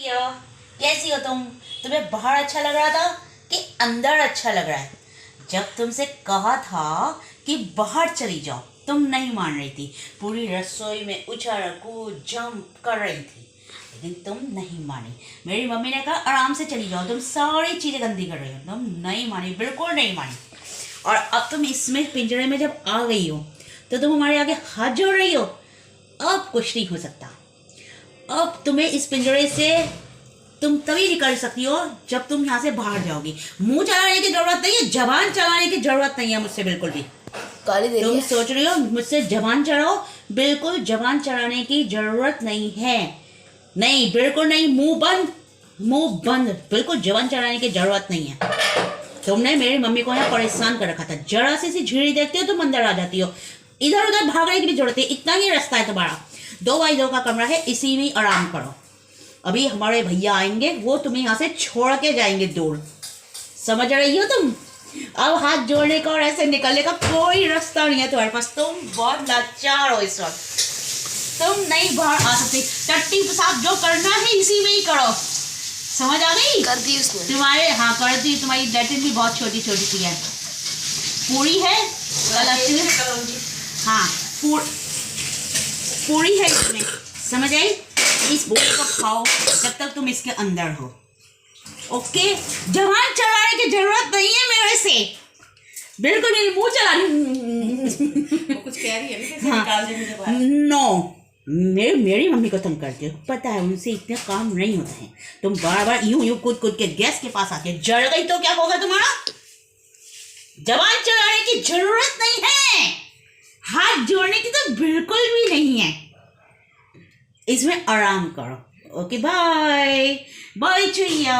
चुईया, कैसी हो तुम? तुम्हें बाहर अच्छा लग रहा था कि अंदर अच्छा लग रहा है? जब तुमसे कहा था कि बाहर चली जाओ, तुम नहीं मान रही थी। पूरी रसोई में उछल कूद जंप कर रही थी, लेकिन तुम नहीं मानी। मेरी मम्मी ने कहा आराम से चली जाओ, तुम सारी चीजें गंदी कर रही हो। तुम नहीं मानी, बिल्कुल नहीं मानी। और अब तुम इसमें पिंजरे में जब आ गई हो तो तुम हमारे आगे हाथ जोड़ रही हो। अब कुछ नहीं हो सकता। अब तुम्हें इस पिंजरे से तुम तभी निकल सकती हो जब तुम यहाँ से बाहर जाओगी। मुंह चलाने की जरूरत नहीं है, जबान चलाने की जरूरत नहीं है मुझसे, बिल्कुल भी। गाली दे रही तुम है। सोच रही हो मुझसे जबान चढ़ाओ, बिल्कुल जबान चढ़ाने की जरूरत नहीं है। नहीं, बिल्कुल नहीं। मुंह बंद, मुंह बंद, बिल्कुल जबान चढ़ाने की जरूरत नहीं है। तुमने मेरी मम्मी को यहाँ परेशान कर रखा था। जरा सी झिड़ी देखती हो तुम अंदर आ जाती हो। इधर उधर भागने की भी जरूरत है, इतना ही रास्ता है तुम्हारा। 2x2 का कमरा है, इसी में आराम करो। अभी हमारे भैया आएंगे, वो तुम्हें यहाँ से छोड़ के जाएंगे दूर। समझ रही हो तुम? अब हाथ जोड़ने का और ऐसे निकलने का कोई रास्ता नहीं है तुम्हारे पास। तुम बहुत लाचार हो इस वक्त, तुम नहीं बाहर आ सकती। टट्टी पेशाब जो करना है इसी में ही करो। समझ आ गई? कर दी उसने। तुम्हारे हाँ कर दी। तुम्हारी लैट्रिन भी बहुत छोटी छोटी सी है। पूरी है कल अच्छी है। हाँ पूरी है इसमें, समझ आई? इस बोल को खाओ जब तक तुम इसके अंदर हो। ओके, जवान चढ़ाने की जरूरत नहीं है मेरे से, बिल्कुल नहीं। मुंह चला कुछ कह रही है। हाँ, नो। मेरी मम्मी को तुम करते हो, पता है उनसे इतने काम नहीं होता है। तुम बार बार यूं कूद कूद के गैस के पास आते हो। जल गई तो क्या होगा तुम्हारा? जवान चढ़ाने की जरूरत नहीं है, हाथ जोड़ने की तो बिल्कुल भी नहीं है। इसमें आराम करो। Okay, bye bye Chuiya.